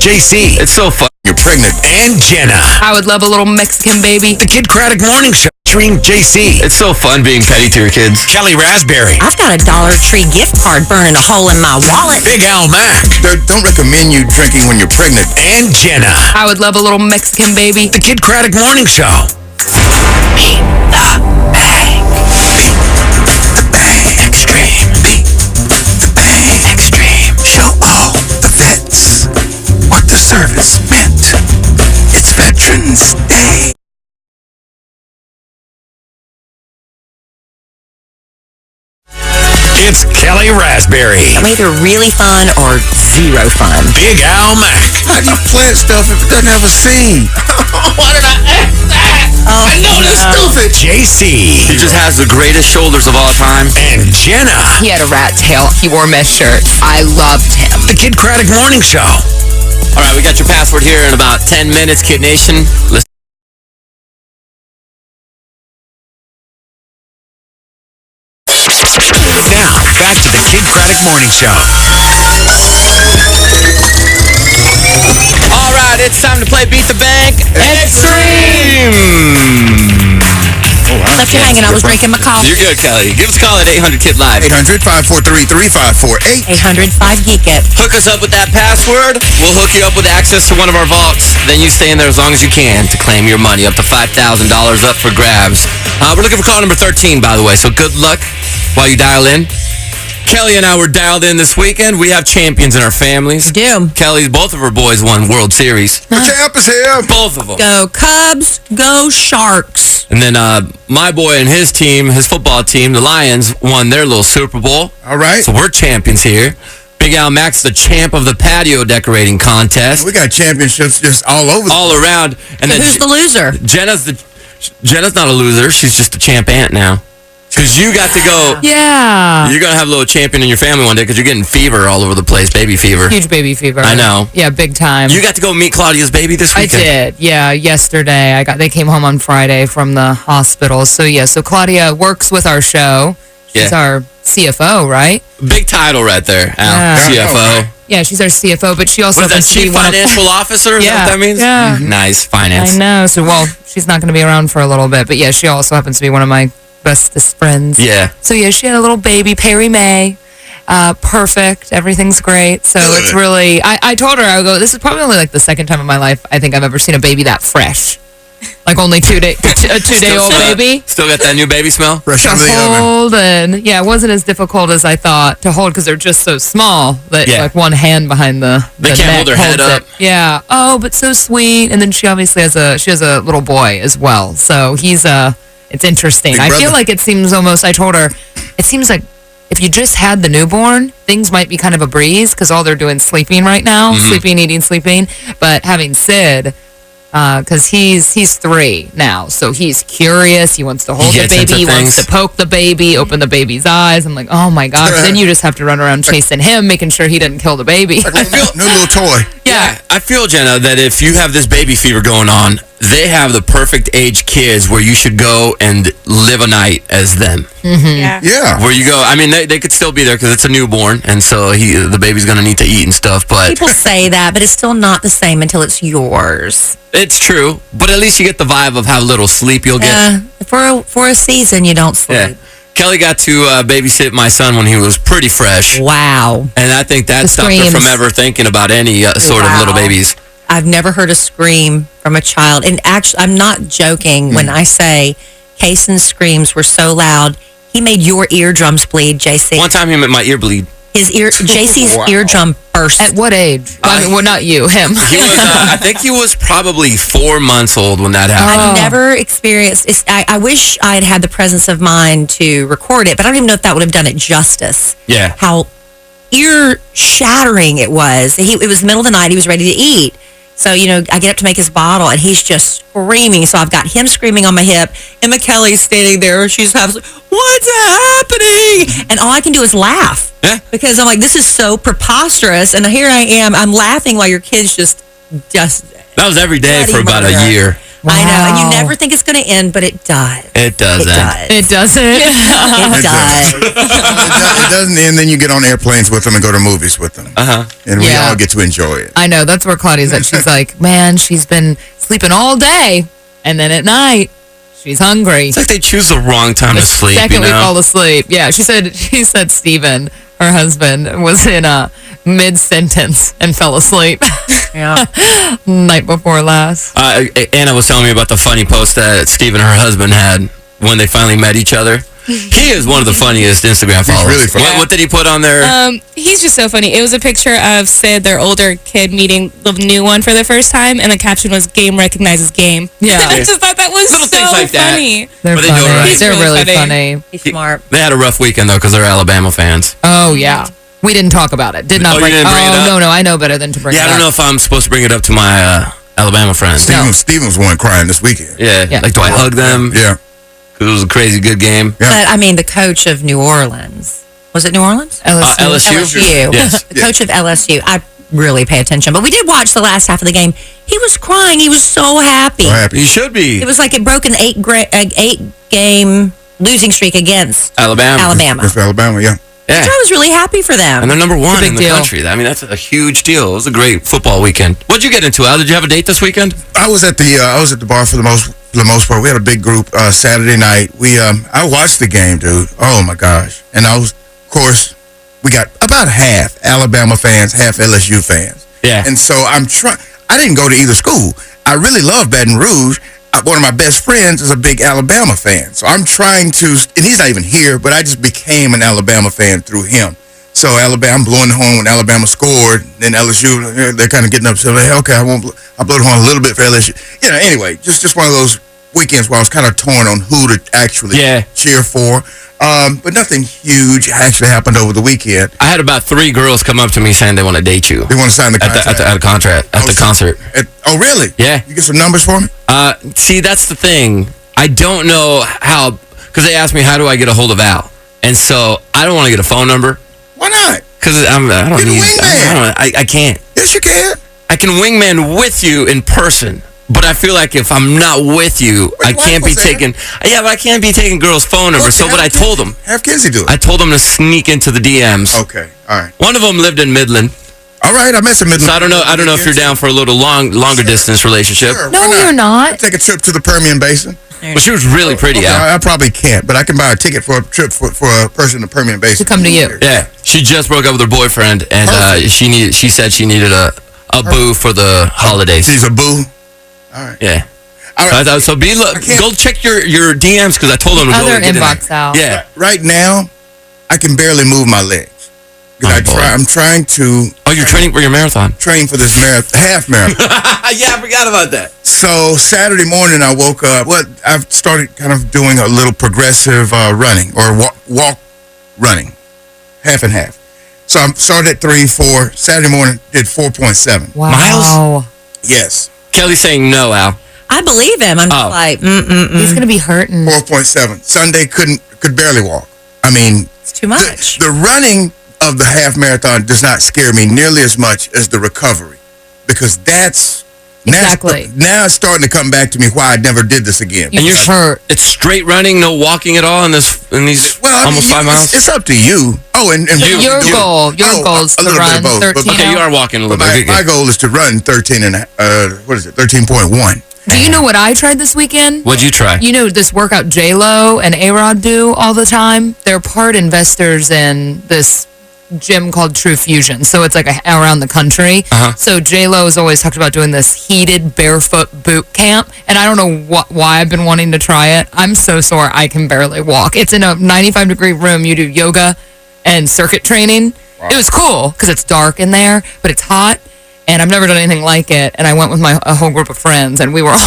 JC. It's so fun. You're pregnant. And Jenna. I would love a little Mexican baby. The Kid Kraddick Morning Show featuring JC. It's so fun being petty to your kids. Kelly Raspberry. I've got a Dollar Tree gift card burning a hole in my wallet. Big Al Mac. Don't recommend you drinking when you're pregnant. And Jenna. I would love a little Mexican baby. The Kid Kraddick Morning Show. Beat the bang. Beat the bang. Extreme. Beat the bang. Extreme. Show all the vets what the service meant. It's Veterans Day. It's Kelly Raspberry. I'm either really fun or zero fun. Big Al Mac. How do you plant stuff if it doesn't have a seed? Why did I ask that? I know that's stupid. JC. He just has the greatest shoulders of all time. And Jenna. He had a rat tail. He wore mesh shirts. I loved him. The Kid Kraddick Morning Show. All right, we got your password here in about 10 minutes, Kid Nation. Let's Now, back to the Kid Kraddick Morning Show. All right, it's time to play Beat the Bank Extreme. Left you hanging. I was drinking my coffee. You're good, Kelly. Give us a call at 800-KID-LIVE. 800-543-3548. 805 Geek It. Hook us up with that password. We'll hook you up with access to one of our vaults. Then you stay in there as long as you can to claim your money. Up to $5,000 up for grabs. We're looking for call number 13, by the way, so good luck while you dial in. Kelly and I were dialed in this weekend. We have champions in our families. Do. Kelly, both of her boys won World Series. The champ is here. Both of them. Go Cubs. Go Sharks. And then my boy and his team, his football team, the Lions, won their little Super Bowl. All right. So we're champions here. Big Al Mac's the champ of the patio decorating contest. We got championships just all over. All around. And then Who's the loser? Jenna's not a loser. She's just a champ aunt now. Because you got to go. Yeah. You're going to have a little champion in your family one day because you're getting fever all over the place, baby fever. Huge baby fever. I know. Yeah, big time. You got to go meet Claudia's baby this I weekend. did. Yeah, yesterday. They came home on Friday from the hospital. So Claudia works with our show. She's our CFO, right? Big title right there, Al. Yeah. CFO. Yeah, she's our CFO, but she also Was that happens to be chief one of- financial officer? Is that what that means? Yeah. Nice, finance. I know. So, she's not going to be around for a little bit, but yeah, she also happens to be one of my bestest friends. Yeah. So yeah, she had a little baby, Perry May. Perfect. Everything's great. So it's really, I told her, I would go, this is probably only like the second time in my life I think I've ever seen a baby that fresh. Like only a 2-day-old baby. Still got that new baby smell? Fresh To out of the oven. hold, and yeah, it wasn't as difficult as I thought to hold because they're just so small that like one hand behind the They can't neck hold their head holds up. it. Yeah. Oh, but so sweet. And then she obviously has a little boy as well. So it's interesting. Big I feel brother. like it seems almost. I told her, it seems like if you just had the newborn, things might be kind of a breeze because all they're doing is sleeping right now, sleeping, eating, sleeping. But having Sid. Because he's 3 now, so he's curious. He wants to hold the baby. He wants to poke the baby, open the baby's eyes. I'm like, oh my gosh. Then you just have to run around chasing him, making sure he doesn't kill the baby. New little toy. Yeah, I feel, Jenna, that if you have this baby fever going on, they have the perfect age kids where you should go and live a night as them. Yeah. Where you go, I mean, they could still be there because it's a newborn, and so the baby's going to need to eat and stuff, but People say that, but it's still not the same until it's yours. it's true. But at least you get the vibe of how little sleep you'll get. Yeah. For a season, you don't sleep. Yeah. Kelly got to babysit my son when he was pretty fresh, Wow. and I think that stopped her from screams. ever thinking about any sort of little babies. I've never heard a scream from a child. And actually, I'm not joking when I say Kaysen's screams were so loud, he made your eardrums bleed, JC. One time he made my ear bleed. JC's eardrum burst. At what age? Well, not you, him. He was, I think he was probably 4 months old when that happened. I've never experienced. I wish I had the presence of mind to record it, but I don't even know if that would have done it justice. Yeah. How ear shattering it was. It was the middle of the night. He was ready to eat. So, I get up to make his bottle, and he's just screaming. So I've got him screaming on my hip, and McKelly's standing there. She's what's happening? And all I can do is laugh. Yeah. Because I'm like, this is so preposterous. And here I am. I'm laughing while your kid's just That was every day for about a murder. year. I know, and you Wow. never think it's going to end, but it does. It does It end. does. It doesn't. It does. It doesn't end. Then you get on airplanes with them and go to movies with them, and we Yeah. all get to enjoy it. I know. That's where Claudia's at. She's like, man, she's been sleeping all day, and then at night, she's hungry. It's like they choose the wrong time to sleep, Second you we know? fall asleep. Yeah, she said Steven, her husband, was in a mid-sentence and fell asleep Yeah. night before last. Anna was telling me about the funny post that Steve and her husband had when they finally met each other. He is one of the funniest Instagram followers. really funny. What did he put on there? He's just so funny. It was a picture of Sid, their older kid, meeting the new one for the first time, and the caption was "Game recognizes game." Yeah. I just thought that was Little so things like that. funny. They're But they do it funny. right. They're He's really really funny. He's smart. They had a rough weekend, though, because they're Alabama fans. Oh, yeah. We didn't talk about it. Did not Oh, you bring, didn't bring it up? no, I know better than to bring Yeah, it I don't know up. if I'm supposed to bring it up to my Alabama friends. Steven was one crying this weekend. Yeah. Yeah. Like, do I hug them? Yeah. 'Cause it was a crazy good game. Yeah. But I mean, the coach of New Orleans, was it New Orleans? LSU. LSU? LSU. Yes. The coach of LSU. I really pay attention, but we did watch the last half of the game. He was crying. He was so happy. So happy. You should be. It was like it broke an eight-game losing streak against Alabama. That's Alabama, yeah. Yeah. So I was really happy for them. And they're number one big in the deal. country. I mean, that's a huge deal. It was a great football weekend. What'd you get into, Al? Did you have a date this weekend? I was at the bar for the most part. We had a big group Saturday night. I watched the game, dude. Oh my gosh! And of course, we got about half Alabama fans, half LSU fans. Yeah. And so I'm trying. I didn't go to either school. I really love Baton Rouge. One of my best friends is a big Alabama fan. So I'm trying to, and he's not even here, but I just became an Alabama fan through him. So Alabama, I'm blowing the horn when Alabama scored. Then LSU, they're kind of getting upset. Like, hey, okay, I'll blow the horn a little bit for LSU. Anyway, just one of those weekends where I was kind of torn on who to actually cheer for. But nothing huge actually happened over the weekend. I had about 3 girls come up to me saying they want to date you. They want to sign the contract. At the concert. Oh, really? Yeah. You get some numbers for me? See, that's the thing. I don't know how, because they asked me, how do I get a hold of Al? And so I don't want to get a phone number. Why not? Because I don't You're the need, wingman. I can't. Yes, you can. I can wingman with you in person. But I feel like if I'm not with you, Wait, I can't what be was that? taking. Yeah, but I can't be taking girls' phone numbers. So what I told them, Have Kinsey do it. I told them to sneak into the DMs. Okay, all right. One of them lived in Midland, All right, I met some Midland. so I don't know if you're down for a little longer distance relationship. Sure, No, why you're not. Take a trip to the Permian Basin. But she was really pretty, Okay, Al. I probably can't, but I can buy a ticket for a trip for a person in the Permian Basin. To come to you. Yeah, she just broke up with her boyfriend, and Perfect. she said she needed a boo for the holidays. She's a boo. All right. Yeah. All right. So can't- go check your DMs because I told them to go Other and get in inbox there. out. Yeah. Right now, I can barely move my legs. 'Cause Oh, boy. I'm trying to Oh, you're training for your marathon. train for this half marathon. Yeah, I forgot about that. So Saturday morning, I woke up. I've started kind of doing a little progressive running or walk running, half and half. So I started at 3, 4. Saturday morning, did 4.7. Wow. Miles? Yes, Kelly's saying no, Al. I believe him. I'm just Oh. like, He's going to be hurting. 4.7. Sunday could barely walk. I mean, it's too much. the running of the half marathon does not scare me nearly as much as the recovery, because that's Exactly. now it's starting to come back to me why I never did this again. You you're hurt. It's straight running, no walking at all in these Well, I mean, almost 5 miles. It's up to you. Oh, and Your goal is a to little bit run of both, but 13 Okay, you are walking a little But bit. my goal is to run 13.1. Do you know what I tried this weekend? What'd you try? You know this workout J-Lo and A-Rod do all the time? They're part investors in this gym called True Fusion. So it's like around the country. Uh-huh. So J-Lo has always talked about doing this heated barefoot boot camp. And I don't know why I've been wanting to try it. I'm so sore I can barely walk. It's in a 95-degree room. You do yoga and circuit training. Wow. It was cool because it's dark in there, but it's hot. And I've never done anything like it. And I went with a whole group of friends, and we were all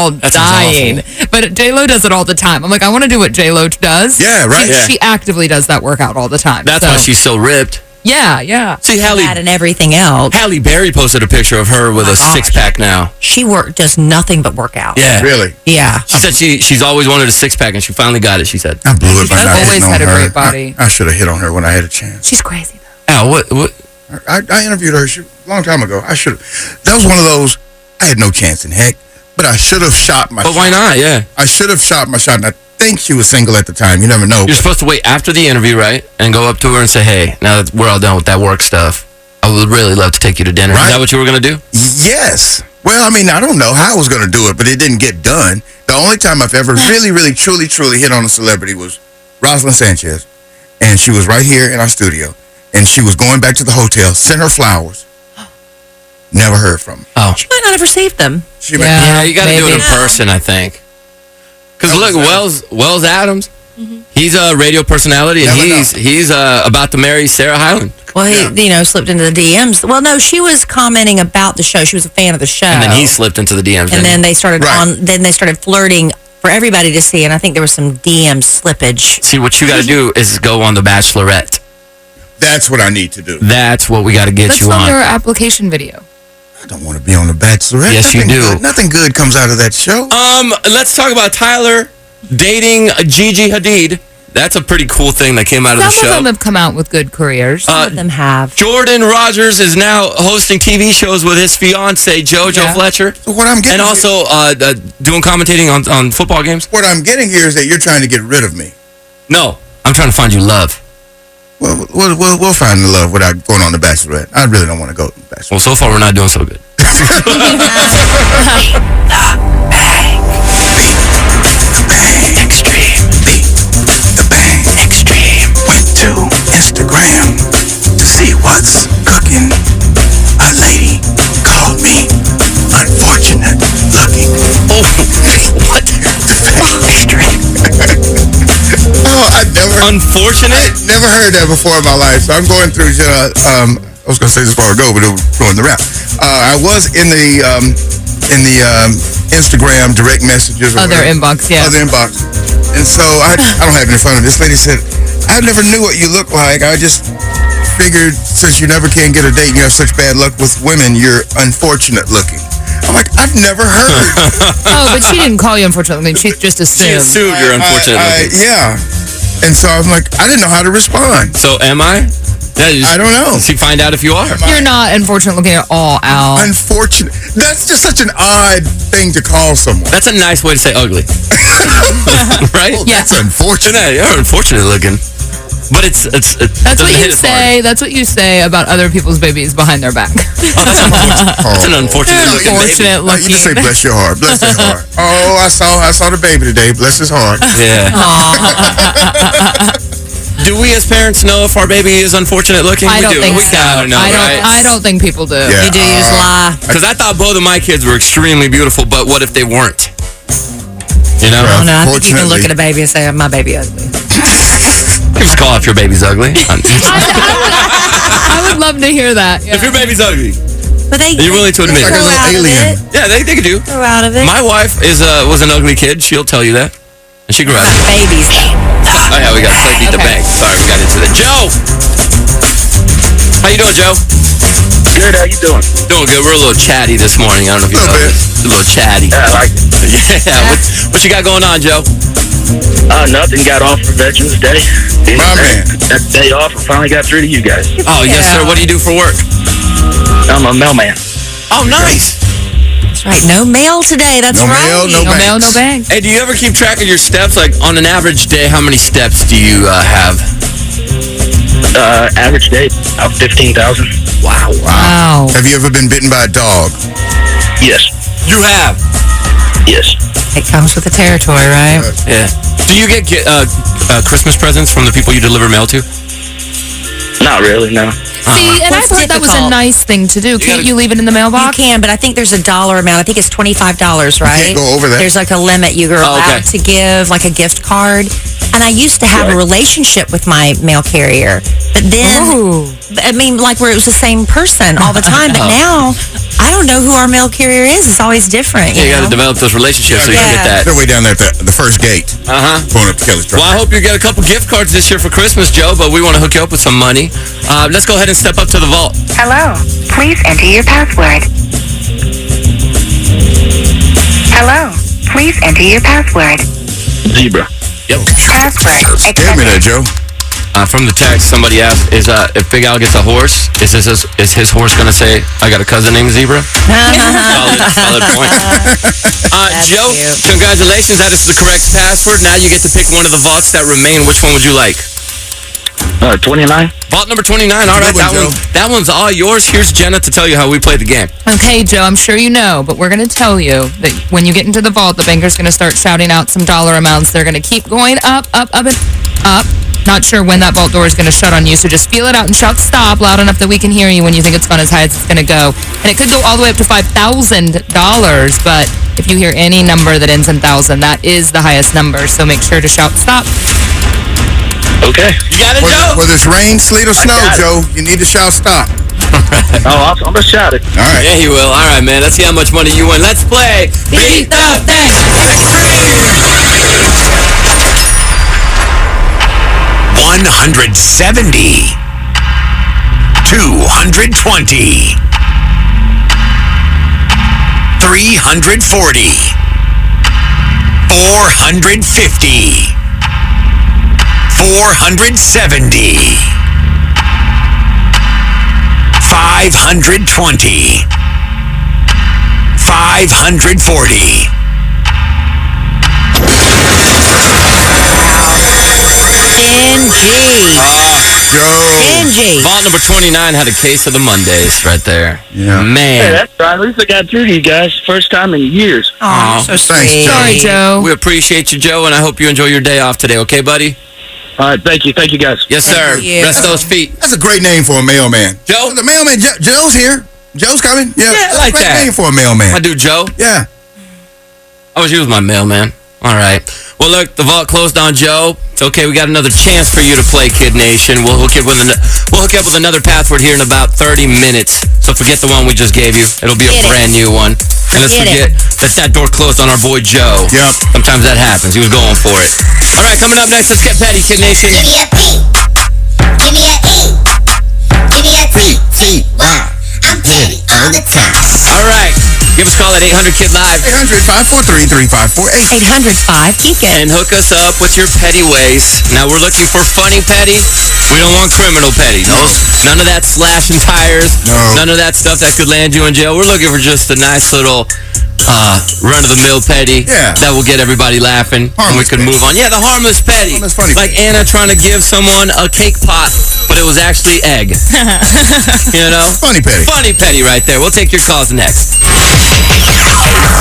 That sounds dying. But J-Lo does it all the time. I'm like, I want to do what J-Lo does. Yeah, right. She actively does that workout all the time. That's so, why she's so ripped. Yeah. See, That and everything else. Halle Berry posted a picture of her with a gosh. six-pack now. She does nothing but work out. Yeah. Really? Yeah. She said she's always wanted a six-pack, and she finally got it, she said. I blew it by She's not always hitting on had a her. great body. I should have hit on her when I had a chance. She's crazy, though. Al, what? I interviewed her a long time ago. I should have. That was one of those, I had no chance in heck. but I should have shot my But why not? Yeah. I should have shot my shot, and I think she was single at the time. You never know. You're supposed to wait after the interview, right? And go up to her and say, hey, now that we're all done with that work stuff, I would really love to take you to dinner. Right. Is that what you were going to do? Yes. Well, I mean, I don't know how I was going to do it, but it didn't get done. The only time I've ever really, really, truly hit on a celebrity was Rosalind Sanchez. And she was right here in our studio. And she was going back to the hotel, sent her flowers. Never heard from her. Oh. She might not have received them. She Yeah, you got to do it maybe. in person, I think. Because look, Wells Adams, he's a radio personality, and Never he's about to marry Sarah Hyland. Well, he, slipped into the DMs. Well, no, she was commenting about the show. She was a fan of the show. And then he slipped into the DMs. And then they started Right. Then they started flirting for everybody to see. And I think there was some DM slippage. See, what you got to do is go on The Bachelorette. That's what I need to do. That's what we got to get Let's you film on. your application video. I don't want to be on The Bachelorette. Yes, you Nothing do. good- nothing good comes out of that show. Let's talk about Tyler dating Gigi Hadid. That's a pretty cool thing that came out of the Some of show. them have come out with good careers. Some of them have. Jordan Rogers is now hosting TV shows with his fiance JoJo Yeah. Fletcher, So what I'm getting and also doing commentating on football games. what I'm getting here is that you're trying to get rid of me. No, I'm trying to find you love. Well, we'll find the love without going on The Bachelorette. I really don't want to go to The Bachelorette. Well, so far we're not doing so good. Extreme. The bang. Extreme. Went to Instagram to see what's cooking. A lady called me unfortunate looking. Oh, what? Extreme. Oh, I Unfortunate? never heard that before in my life. So I'm going through. I was gonna say this before I go, but it would ruin the rap. I was in the Instagram direct messages. Or Other whatever. inbox, yeah. Other inbox. And so I don't have it in front of me. This lady said, I never knew what you looked like. I just figured since you never can get a date and you have such bad luck with women, you're unfortunate looking. I'm like, I've never heard. Oh, but she didn't call you unfortunately. She just She assumed. assumed you're unfortunate looking. Yeah. And so I'm like, I didn't know how to respond. So am I? Yeah, I don't know. See, find out if you are. You're not unfortunate looking at all, Al. Unfortunate. That's just such an odd thing to call someone. That's a nice way to say ugly. Right? Yeah. That's unfortunate. Yeah, you're unfortunate looking. But it's That's doesn't what hit you as hard. say. That's what you say about other people's babies behind their back. It's an unfortunate looking baby. Unfortunate You just say, looking. bless your heart. Bless his heart. Oh, I saw the baby today. Bless his heart. Yeah. Do we as parents know if our baby is unfortunate looking? I we don't do. think We so. gotta know, right? I don't think people do. Yeah. You do use lie. Because I thought both of my kids were extremely beautiful, but what if they weren't? You know? Oh, no, I think you can look Unfortunately. at a baby and say, my baby ugly. Give us a call if your baby's ugly. I would love to hear that. Yeah. If your baby's ugly. But they You're willing to admit it. Like a grow little out alien. of it. Yeah, they could do. Grow out of it. My wife was an ugly kid. She'll tell you that. And she grew out of it. Babies, though. Oh, yeah, we got to play Beat the Okay. Bank. Sorry, we got into that. Joe! How you doing, Joe? Good, how you doing? Doing good. We're a little chatty this morning. I don't know if you Little know. A little chatty. Yeah, I like it. Yeah. What you got going on, Joe? Nothing. Got off for Veterans Day. My man. That day off, I finally got through to you guys. Oh, yes, sir. What do you do for work? I'm a mailman. Oh, nice. That's right. No mail today. That's No right. mail, no No mail, no banks. bag. Hey, do you ever keep track of your steps? Like, on an average day, how many steps do you have? Average day, about 15,000. Wow. Wow. Have you ever been bitten by a dog? Yes. You have? Yes. It comes with the territory, right? Yeah. Do you get Christmas presents from the people you deliver mail to? Not really, no. See, and What's I thought that was a difficult? nice thing to do. Can't gotta- you leave it in the You mailbox? can, but I think there's a dollar amount. I think it's $25, right? can't go over that. There's like a limit you are Oh, okay. allowed to give, like a gift card. And I used to have a Right. relationship with my mail carrier, but then Ooh. I mean, like where it was the same person all the time. But now I don't know who our mail carrier is. It's always different. Yeah, you got know? to develop those relationships so you can Yeah. get that. They're way down there at the first gate, Uh-huh. going up to Kelly's truck. Well, I hope you get a couple gift cards this year for Christmas, Joe, but we want to hook you up with some money. Let's go ahead and step up to the vault. Hello. Please enter your password. Hello. Please enter your password. Zebra. Yep. Password Scared me there, accepted. Joe. From the text, somebody asked, "Is if Big Al gets a horse, is his horse gonna say, 'I got a cousin named Zebra'?" solid point. Joe, cute. congratulations. That is the correct password. Now you get to pick one of the vaults that remain. Which one would you like? 29. Vault number 29. All right, Good one, Joe. that one's all yours. Here's Jenna to tell you how we play the game. Okay, Joe, I'm sure you know, but we're going to tell you that when you get into the vault, the banker's going to start shouting out some dollar amounts. They're going to keep going up, up, up, and up. Not sure when that vault door is going to shut on you, so just feel it out and shout stop loud enough that we can hear you when you think it's gone as high as it's going to go. And it could go all the way up to $5,000, but if you hear any number that ends in 1,000, that is the highest number, so make sure to shout stop. Okay. You got it, Joe? Whether it's rain, sleet, or snow, got it. Joe, you need to shout stop. I'm going to shout it. All right. Yeah, he will. All right, man. Let's see how much money you win. Let's play Beat the Bank Extreme. 170. 220. 340. 450. 470. 520. 540. Joe. Vault number 29 had a case of the Mondays right there. Yeah. Hey, Man. that's right. At least I got through to you guys. First time in years. Oh, so thanks, sweet. Joe. Sorry, Joe. We appreciate you, Joe, and I hope you enjoy your day off today, okay, buddy? All right. Thank you. Thank you, guys. Yes, sir. you. Rest those feet. That's a great name for a mailman. Joe? The mailman, Joe's here. Joe's coming. Yeah, I like great that. name for a mailman. My dude, Joe. Yeah. I wish he was my mailman. All right. Well, look, the vault closed on Joe. It's okay. We got another chance for you to play, Kid Nation. We'll hook you up with another password here in about 30 minutes. So forget the one we just gave you. It'll be a Forget it. brand new one. And let's Forget forget that door closed on our boy Joe. Yep. Sometimes that happens. He was going for it. All right, coming up next, let's get petty, Kid Nation. Give me a P. Give me a E. Give me a T. I'm petty all the time. All right. Give us a call at 800-KID-LIVE 800-543-3548. 800-5-GEEK-IT. and hook us up with your petty ways. Now, we're looking for funny petty. We don't want criminal petty. None of that slashing tires. No. None of that stuff that could land you in jail. We're looking for just a nice little run-of-the-mill petty Yeah. that will get everybody laughing. And we Harmless could petty. move on. Yeah, the harmless petty. Harmless funny like petty. Anna trying to give someone a cake pop, but it was actually egg. You know? Funny petty. Funny petty right there. We'll take your calls next.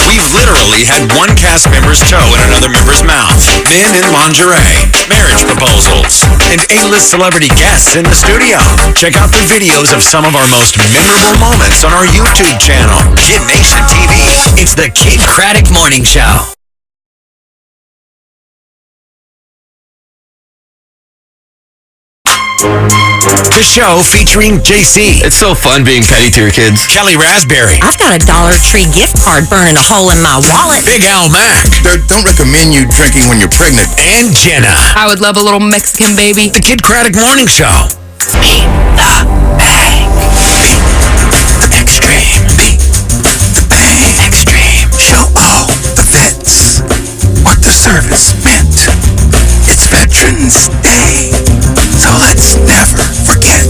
We've literally had one cast member's toe in another member's mouth. Men in lingerie, marriage proposals, and A-list celebrity guests in the studio. Check out the videos of some of our most memorable moments on our YouTube channel, Kid Nation TV. It's the Kid Kraddick Morning Show. The show featuring JC, It's so fun being petty to your kids. Kelly Raspberry, I've got a Dollar Tree gift card burning a hole in my wallet. Big Al Mack, Don't recommend you drinking when you're pregnant. and Jenna. I would love a little Mexican baby. The Kid Kraddick Morning Show. Extreme. Extreme. Show all the vets what the service meant. It's Veterans Day, so let's never forget.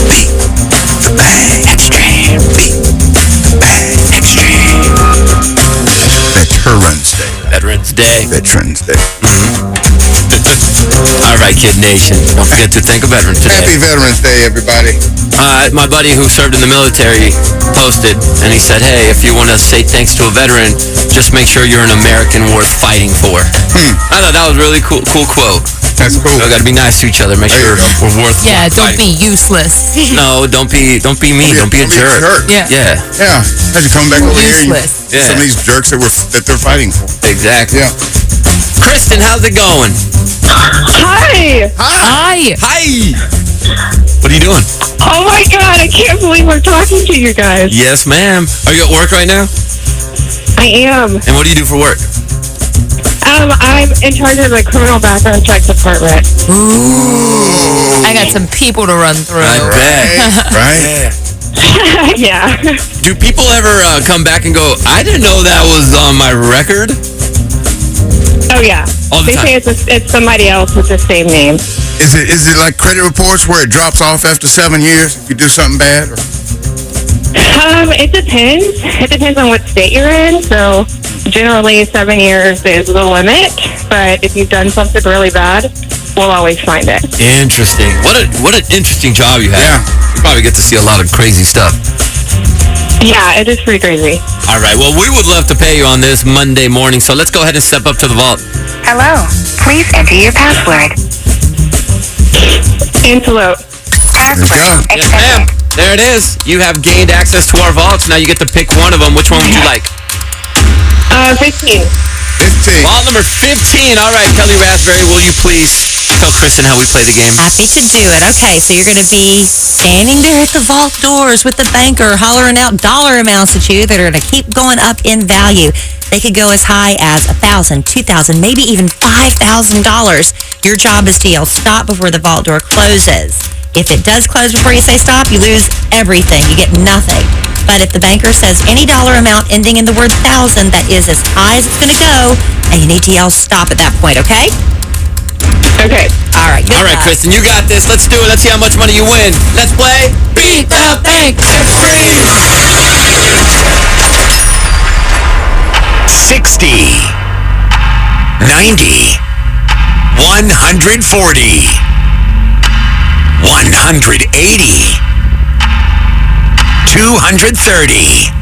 Beat the bang. Extreme. Beat the bang. Extreme. Veterans Day. Veterans Day. Veterans Day. All right, Kid Nation. Don't forget to think of veterans today. Happy Veterans Day, everybody. My buddy who served in the military posted, and he said, hey, if you want to say thanks to a veteran, just make sure you're an American worth fighting for. I thought that was a really cool quote. That's cool. We got to be nice to each other. Make There sure you go. we're worth Yeah, don't fighting. be useless. No, don't be mean. Don't be a jerk. Yeah. Yeah, Yeah. Had you come back over here. Useless. Yeah. Some of these jerks that they're fighting for. exactly. Yeah. Kristen, how's it going? Hi! Hi. Hi. What are you doing? Oh my god, I can't believe we're talking to you guys. Yes, ma'am. Are you at work right now? I am. And what do you do for work? I'm in charge of the criminal background check department. I got some people to run through. I bet. Right? Yeah. Do people ever come back and go, I didn't know that was on my record? Oh yeah. All the They time. say it's somebody else with the same name. Is it like credit reports where it drops off after 7 years if you do something bad? Or? It depends. It depends on what state you're in. So generally 7 years is the limit. But if you've done something really bad, we'll always find it. Interesting. What an interesting job you have. Yeah. You probably get to see a lot of crazy stuff. Yeah, it is pretty crazy. All right. Well, we would love to pay you on this Monday morning. So let's go ahead and step up to the vault. Hello. Please enter your password. Antelope. Password. There Yes, ma'am. There it is. You have gained access to our vaults. Now you get to pick one of them. Which one would you like? 15. 15. Vault number 15. All right, Kelly Raspberry, will you please tell Kristen how we play the game? Happy to do it. Okay, so you're going to be standing there at the vault doors with the banker hollering out dollar amounts at you that are going to keep going up in value. They could go as high as $1,000, $2,000, maybe even $5,000. Your job is to yell stop before the vault door closes. If it does close before you say stop, you lose everything. You get nothing. But if the banker says any dollar amount ending in the word thousand, that is as high as it's going to go, and you need to yell stop at that point, okay? Okay. All right. Good All right, luck. Kristen, you got this. Let's do it. Let's see how much money you win. Let's play Beat the Bank. It's free. 60, 90, 140, 180, 230.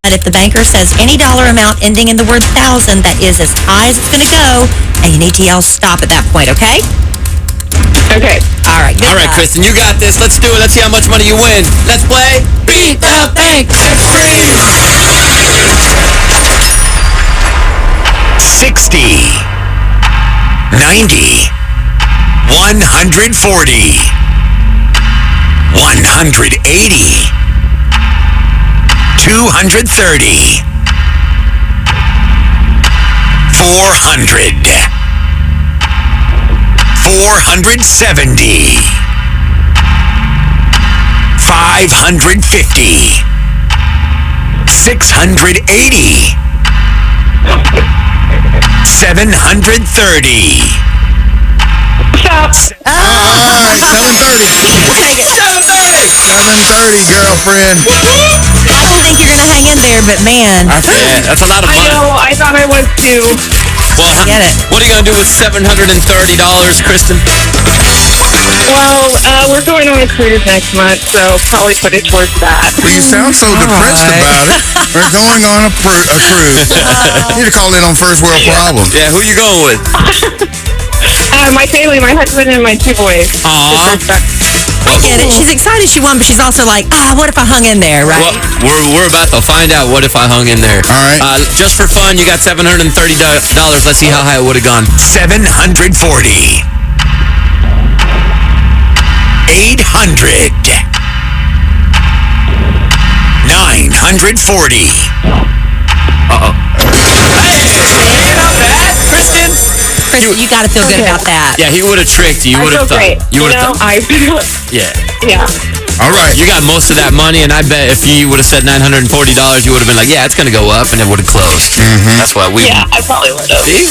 But if the banker says any dollar amount ending in the word thousand, that is as high as it's going to go, and you need to yell stop at that point, okay? Okay. All right. Good All right, luck. Kristen, you got this. Let's do it. Let's see how much money you win. Let's play Beat the Bank. It's free. 60, 90, 140, 180, 230, 400, 470, 550, 680, 730. Stop. All right, 7:30. We'll take it. 7:30, girlfriend. I don't think you're going to hang in there, but man, Yeah, that's a lot of I money. know. I thought I was too. Well, get it. what are you going to do with $730, Kristen? Well, we're going on a cruise next month, so probably put it towards that. Well, you sound so depressed about it. We're going on a cruise. You need to call in on First World Problems. Yeah, who you going with? My family, my husband, and my 2 boys. Aw. I get it. She's excited she won, but she's also like, what if I hung in there, right? Well, we're about to find out what if I hung in there. All right. Just for fun, you got $730. Let's see how high it would have gone. 740, 800, 940. Uh-oh. Hey, not bad, Kristen. Kristen, you got to feel good about that. Yeah, he would have tricked you. You I would feel have thought. great. You would have thought. I feel. Yeah. Yeah. All right. You got most of that money, and I bet if you would have said $940, you would have been like, yeah, it's going to go up, and it would have closed. That's why we... Yeah, I probably would have. See?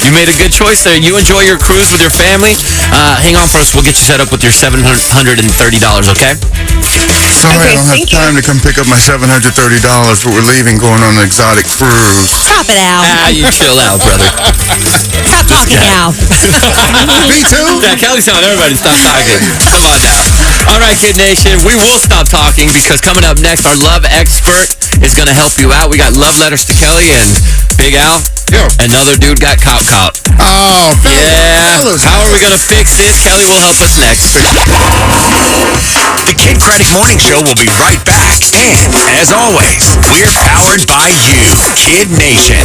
You made a good choice there. You enjoy your cruise with your family. Hang on for us. We'll get you set up with your $730, okay? Sorry, Okay, I don't have thank you. time to come pick up my $730, but we're leaving, going on an exotic cruise. Stop it, Al. You chill out, brother. Stop talking, Al. Me too. Yeah, Kelly's telling everybody to stop talking. Come on now. All right, Kid Nation, we will stop talking because coming up next, our love expert is going to help you out. We got love letters to Kelly and Big Al. Yeah. Another dude got caught. Oh, Yeah. fellas. How are we going to fix this? Kelly will help us next. The Kid Kraddick Morning Show will be right back. And, as always, we're powered by you, Kid Nation.